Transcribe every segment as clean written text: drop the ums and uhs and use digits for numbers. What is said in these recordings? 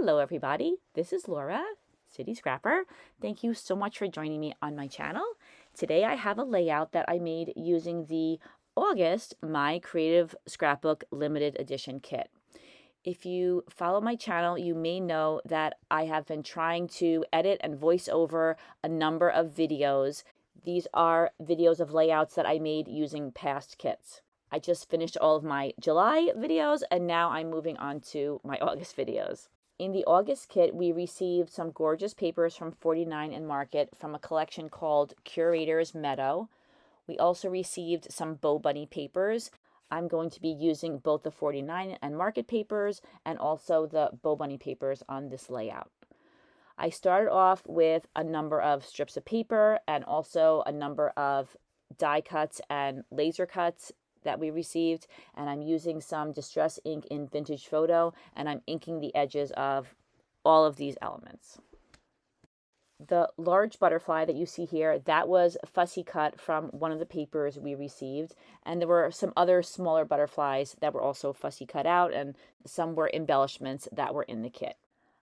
Hello everybody, this is Laura, City Scrapper. Thank you so much for joining me on my channel. Today I have a layout that I made using the August My Creative Scrapbook Limited Edition kit. If you follow my channel, you may know that I have been trying to edit and voice over a number of videos. These are videos of layouts that I made using past kits. I just finished all of my July videos and now I'm moving on to my August videos. In the August kit, we received some gorgeous papers from 49 and Market from a collection called Curator's Meadow. We also received some Bow Bunny papers. I'm going to be using both the 49 and Market papers and also the Bow Bunny papers on this layout. I started off with a number of strips of paper and also a number of die cuts and laser cuts that we received, and I'm using some distress ink in Vintage Photo, and I'm inking the edges of all of these elements. The large butterfly that you see here, that was fussy cut from one of the papers we received, and there were some other smaller butterflies that were also fussy cut out, and some were embellishments that were in the kit.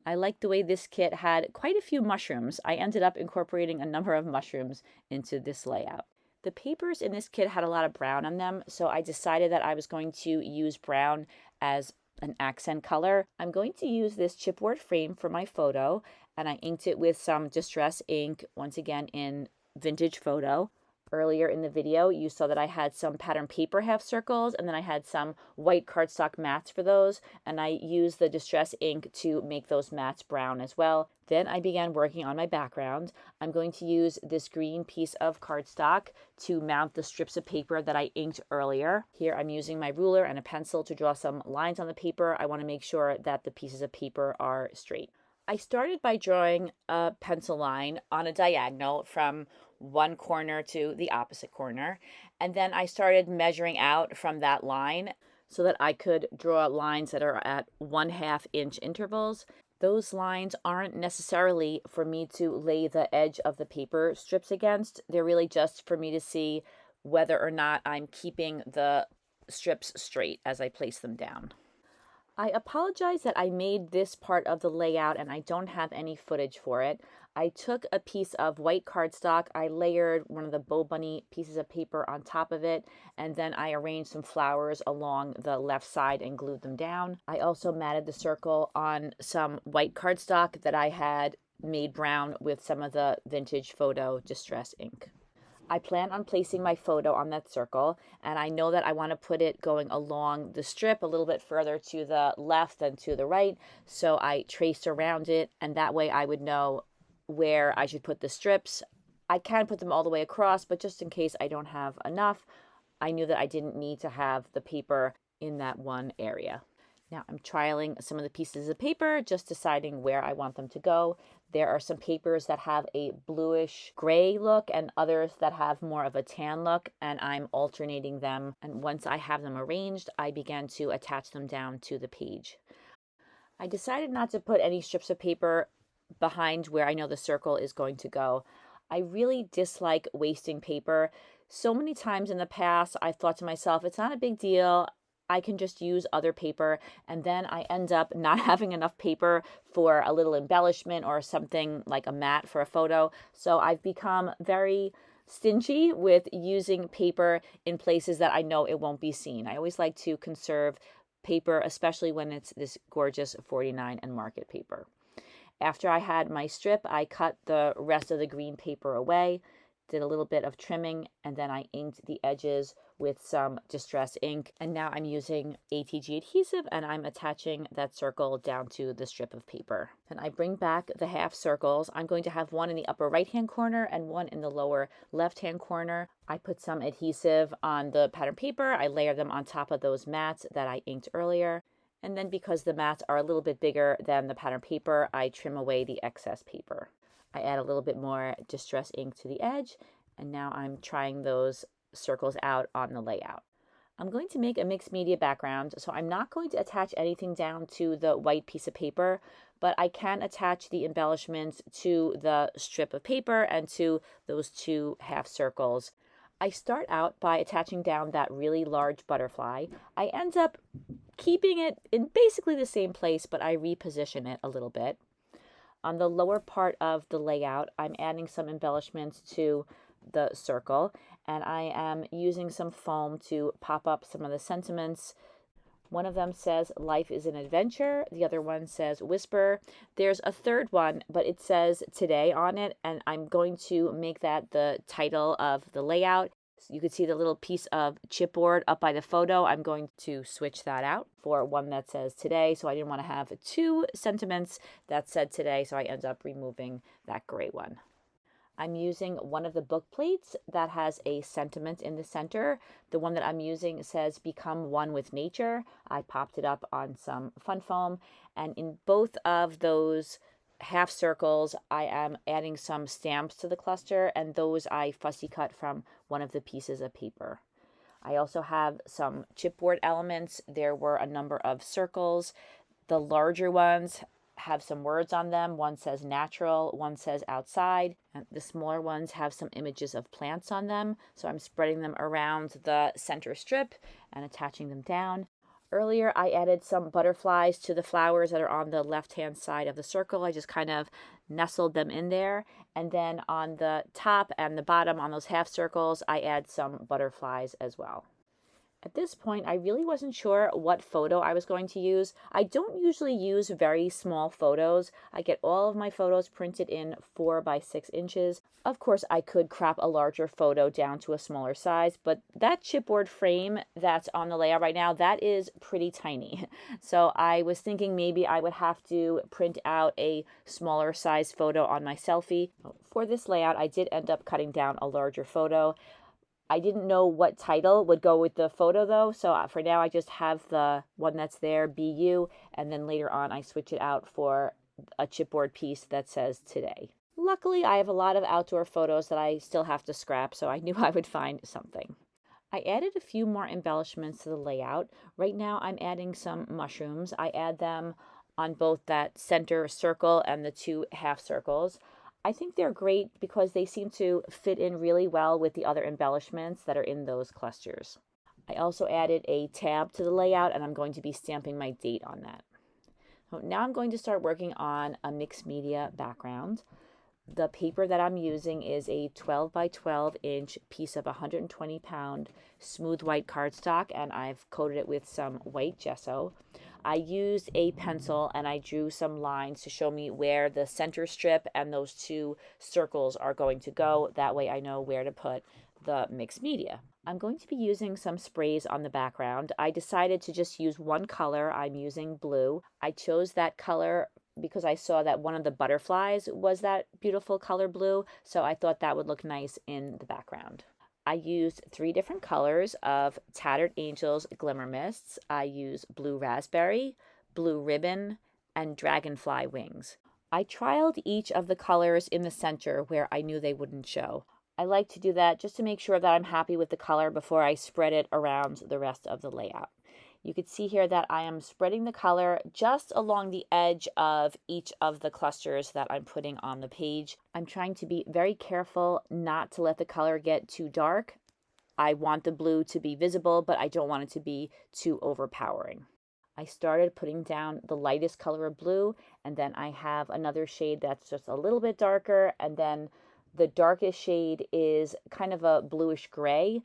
I like the way this kit had quite a few mushrooms. I ended up incorporating a number of mushrooms into this layout. The papers in this kit had a lot of brown on them, so I decided that I was going to use brown as an accent color. I'm going to use this chipboard frame for my photo, and I inked it with some distress ink, once again in Vintage Photo. Earlier in the video, you saw that I had some pattern paper half circles, and then I had some white cardstock mats for those, and I used the distress ink to make those mats brown as well. Then I began working on my background. I'm going to use this green piece of cardstock to mount the strips of paper that I inked earlier. Here I'm using my ruler and a pencil to draw some lines on the paper. I want to make sure that the pieces of paper are straight. I started by drawing a pencil line on a diagonal from one corner to the opposite corner, and then I started measuring out from that line so that I could draw lines that are at 1/2 inch intervals. Those lines aren't necessarily for me to lay the edge of the paper strips against. They're really just for me to see whether or not I'm keeping the strips straight as I place them down. I apologize that I made this part of the layout and I don't have any footage for it. I took a piece of white cardstock, I layered one of the Bow Bunny pieces of paper on top of it, and then I arranged some flowers along the left side and glued them down. I also matted the circle on some white cardstock that I had made brown with some of the Vintage Photo distress ink. I plan on placing my photo on that circle, and I know that I want to put it going along the strip a little bit further to the left than to the right, so I traced around it, and that way I would know where I should put the strips. I can put them all the way across, but just in case I don't have enough, I knew that I didn't need to have the paper in that one area. Now I'm trialing some of the pieces of paper, just deciding where I want them to go. There are some papers that have a bluish gray look and others that have more of a tan look, and I'm alternating them. And once I have them arranged, I began to attach them down to the page. I decided not to put any strips of paper behind where I know the circle is going to go. I really dislike wasting paper. So many times in the past, I thought to myself, it's not a big deal. I can just use other paper, and then I end up not having enough paper for a little embellishment or something like a mat for a photo. So I've become very stingy with using paper in places that I know it won't be seen. I always like to conserve paper, especially when it's this gorgeous 49 and Market paper. After I had my strip, I cut the rest of the green paper away, did a little bit of trimming, and then I inked the edges with some distress ink. And now I'm using ATG adhesive and I'm attaching that circle down to the strip of paper. Then I bring back the half circles. I'm going to have one in the upper right hand corner and one in the lower left hand corner. I put some adhesive on the pattern paper. I layer them on top of those mats that I inked earlier. And then because the mats are a little bit bigger than the pattern paper, I trim away the excess paper. I add a little bit more distress ink to the edge, and now I'm trying those circles out on the layout. I'm going to make a mixed media background, so I'm not going to attach anything down to the white piece of paper, but I can attach the embellishments to the strip of paper and to those two half circles. I start out by attaching down that really large butterfly. I end up keeping it in basically the same place, but I reposition it a little bit. On the lower part of the layout, I'm adding some embellishments to the circle, and I am using some foam to pop up some of the sentiments. One of them says life is an adventure. The other one says whisper. There's a third one, but it says today on it, and I'm going to make that the title of the layout. So you can see the little piece of chipboard up by the photo. I'm going to switch that out for one that says today. So I didn't want to have two sentiments that said today, so I ended up removing that gray one. I'm using one of the book plates that has a sentiment in the center. The one that I'm using says become one with nature. I popped it up on some fun foam, and in both of those half circles I am adding some stamps to the cluster, and those I fussy cut from one of the pieces of paper. I also have some chipboard elements. There were a number of circles. The larger ones have some words on them. One says natural, one says outside, and the smaller ones have some images of plants on them. So I'm spreading them around the center strip and attaching them down. Earlier I added some butterflies to the flowers that are on the left-hand side of the circle. I just kind of nestled them in there, and then on the top and the bottom on those half circles I add some butterflies as well. At this point, I really wasn't sure what photo I was going to use. I don't usually use very small photos. I get all of my photos printed in 4 by 6 inches. Of course, I could crop a larger photo down to a smaller size, but that chipboard frame that's on the layout right now, that is pretty tiny. So I was thinking maybe I would have to print out a smaller size photo on my selfie. For this layout, I did end up cutting down a larger photo. I didn't know what title would go with the photo though, so for now I just have the one that's there, BU, and then later on I switch it out for a chipboard piece that says today. Luckily, I have a lot of outdoor photos that I still have to scrap, so I knew I would find something. I added a few more embellishments to the layout. Right now I'm adding some mushrooms. I add them on both that center circle and the two half circles. I think they're great because they seem to fit in really well with the other embellishments that are in those clusters. I also added a tab to the layout, and I'm going to be stamping my date on that. So now I'm going to start working on a mixed media background. The paper that I'm using is a 12 by 12 inch piece of 120-pound smooth white cardstock, and I've coated it with some white gesso. I used a pencil and I drew some lines to show me where the center strip and those two circles are going to go. That way I know where to put the mixed media. I'm going to be using some sprays on the background. I decided to just use one color. I'm using blue. I chose that color because I saw that one of the butterflies was that beautiful color blue, so I thought that would look nice in the background. I used 3 different colors of Tattered Angels Glimmer Mists. I used blue raspberry, blue ribbon, and dragonfly wings. I trialed each of the colors in the center where I knew they wouldn't show. I like to do that just to make sure that I'm happy with the color before I spread it around the rest of the layout. You can see here that I am spreading the color just along the edge of each of the clusters that I'm putting on the page. I'm trying to be very careful not to let the color get too dark. I want the blue to be visible, but I don't want it to be too overpowering. I started putting down the lightest color of blue, and then I have another shade that's just a little bit darker, and then the darkest shade is kind of a bluish gray.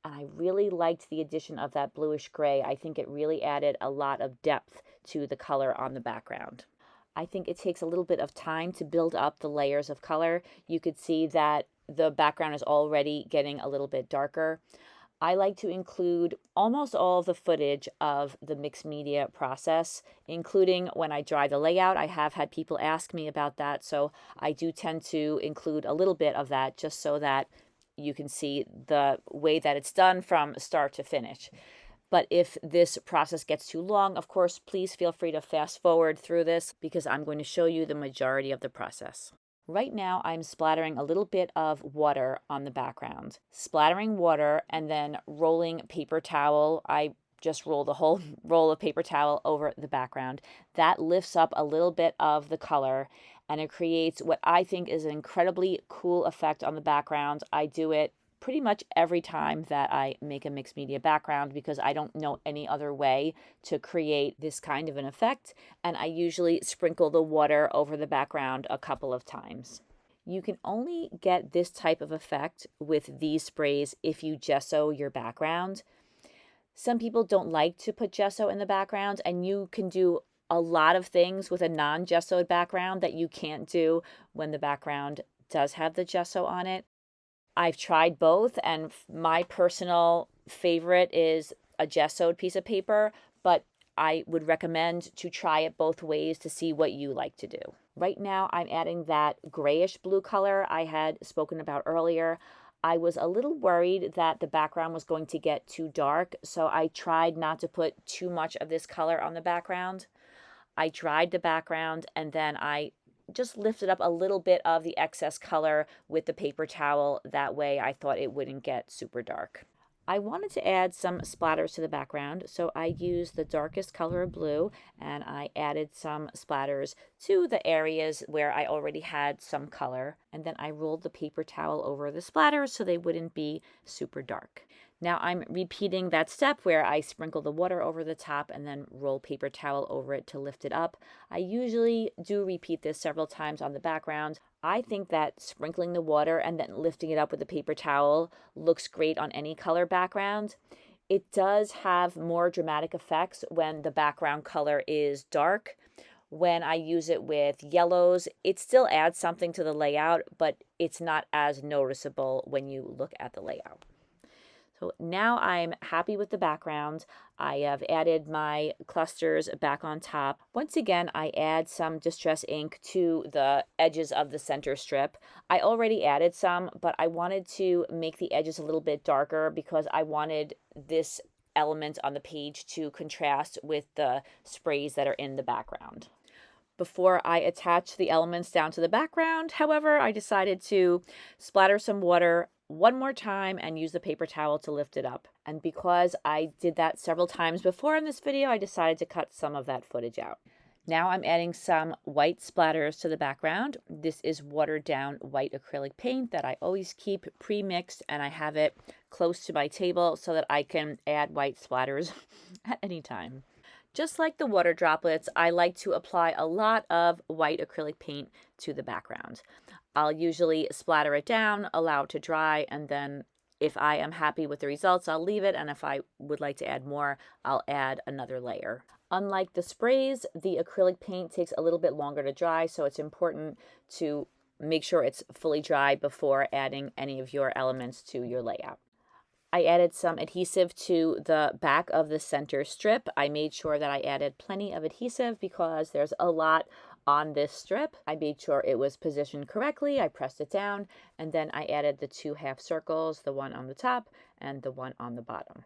And I really liked the addition of that bluish gray. I think it really added a lot of depth to the color on the background. I think it takes a little bit of time to build up the layers of color. You could see that the background is already getting a little bit darker. I like to include almost all of the footage of the mixed media process, including when I dry the layout. I have had people ask me about that, so I do tend to include a little bit of that just so that you can see the way that it's done from start to finish. But if this process gets too long, of course, please feel free to fast forward through this because I'm going to show you the majority of the process. Right now, I'm splattering a little bit of water on the background. Splattering water and then rolling paper towel. I just roll the whole roll of paper towel over the background. That lifts up a little bit of the color, and it creates what I think is an incredibly cool effect on the background. I do it pretty much every time that I make a mixed media background because I don't know any other way to create this kind of an effect, and I usually sprinkle the water over the background a couple of times. You can only get this type of effect with these sprays if you gesso your background. Some people don't like to put gesso in the background, and you can do a lot of things with a non-gessoed background that you can't do when the background does have the gesso on it. I've tried both, and my personal favorite is a gessoed piece of paper, but I would recommend to try it both ways to see what you like to do. Right now, I'm adding that grayish blue color I had spoken about earlier. I was a little worried that the background was going to get too dark, so I tried not to put too much of this color on the background. I dried the background, and then I just lifted up a little bit of the excess color with the paper towel. That way I thought it wouldn't get super dark. I wanted to add some splatters to the background, so I used the darkest color of blue and I added some splatters to the areas where I already had some color, and then I rolled the paper towel over the splatters so they wouldn't be super dark. Now I'm repeating that step where I sprinkle the water over the top and then roll paper towel over it to lift it up. I usually do repeat this several times on the background. I think that sprinkling the water and then lifting it up with a paper towel looks great on any color background. It does have more dramatic effects when the background color is dark. When I use it with yellows, it still adds something to the layout, but it's not as noticeable when you look at the layout. So now I'm happy with the background. I have added my clusters back on top. Once again, I add some Distress ink to the edges of the center strip. I already added some, but I wanted to make the edges a little bit darker because I wanted this element on the page to contrast with the sprays that are in the background. Before I attach the elements down to the background, however, I decided to splatter some water one more time and use the paper towel to lift it up. And because I did that several times before in this video, I decided to cut some of that footage out. Now I'm adding some white splatters to the background. This is watered down white acrylic paint that I always keep pre-mixed, and I have it close to my table so that I can add white splatters at any time. Just like the water droplets, I like to apply a lot of white acrylic paint to the background. I'll usually splatter it down, allow it to dry, and then if I am happy with the results, I'll leave it, and if I would like to add more, I'll add another layer. Unlike the sprays, the acrylic paint takes a little bit longer to dry, so it's important to make sure it's fully dry before adding any of your elements to your layout. I added some adhesive to the back of the center strip. I made sure that I added plenty of adhesive because there's a lot on this strip. I made sure it was positioned correctly. I pressed it down, and then I added the two half circles, the one on the top and the one on the bottom.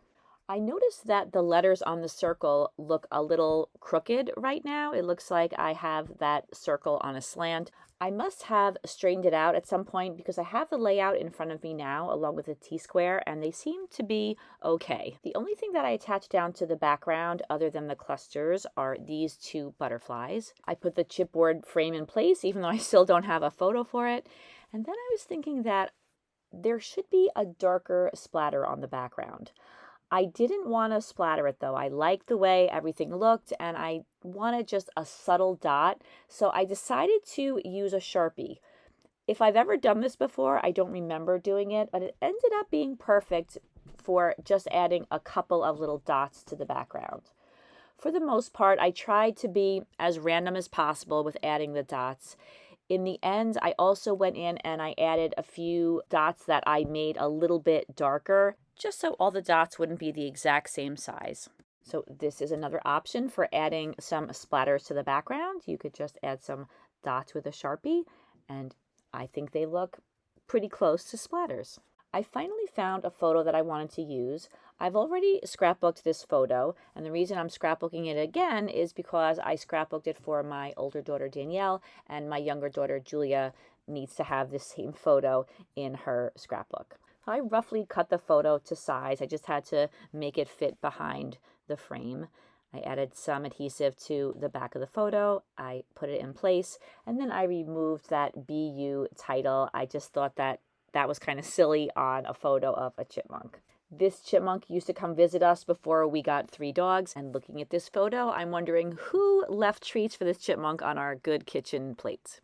I noticed that the letters on the circle look a little crooked right now. It looks like I have that circle on a slant. I must have straightened it out at some point because I have the layout in front of me now along with the T-square, and they seem to be okay. The only thing that I attached down to the background other than the clusters are these two butterflies. I put the chipboard frame in place even though I still don't have a photo for it. And then I was thinking that there should be a darker splatter on the background. I didn't want to splatter it though. I liked the way everything looked and I wanted just a subtle dot. So I decided to use a Sharpie. If I've ever done this before, I don't remember doing it, but it ended up being perfect for just adding a couple of little dots to the background. For the most part, I tried to be as random as possible with adding the dots. In the end, I also went in and I added a few dots that I made a little bit darker, just so all the dots wouldn't be the exact same size. So this is another option for adding some splatters to the background. You could just add some dots with a Sharpie, and I think they look pretty close to splatters. I finally found a photo that I wanted to use. I've already scrapbooked this photo, and the reason I'm scrapbooking it again is because I scrapbooked it for my older daughter Danielle, and my younger daughter Julia needs to have this same photo in her scrapbook. I roughly cut the photo to size. I just had to make it fit behind the frame. I added some adhesive to the back of the photo. I put it in place, and then I removed that BU title. I just thought that that was kind of silly on a photo of a chipmunk. This chipmunk used to come visit us before we got 3 dogs. And looking at this photo, I'm wondering who left treats for this chipmunk on our good kitchen plates.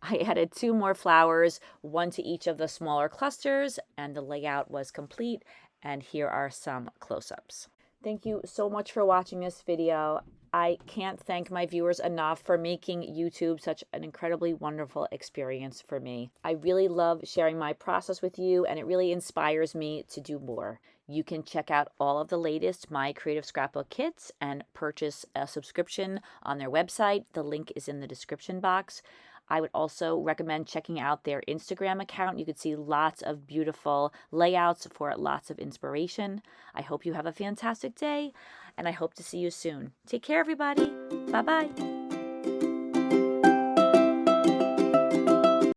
I added 2 more flowers, 1 to each of the smaller clusters, and the layout was complete. And here are some close-ups. Thank you so much for watching this video. I can't thank my viewers enough for making YouTube such an incredibly wonderful experience for me. I really love sharing my process with you, and it really inspires me to do more. You can check out all of the latest My Creative Scrapbook kits and purchase a subscription on their website. The link is in the description box. I would also recommend checking out their Instagram account. You could see lots of beautiful layouts for lots of inspiration. I hope you have a fantastic day, and I hope to see you soon. Take care, everybody. Bye-bye.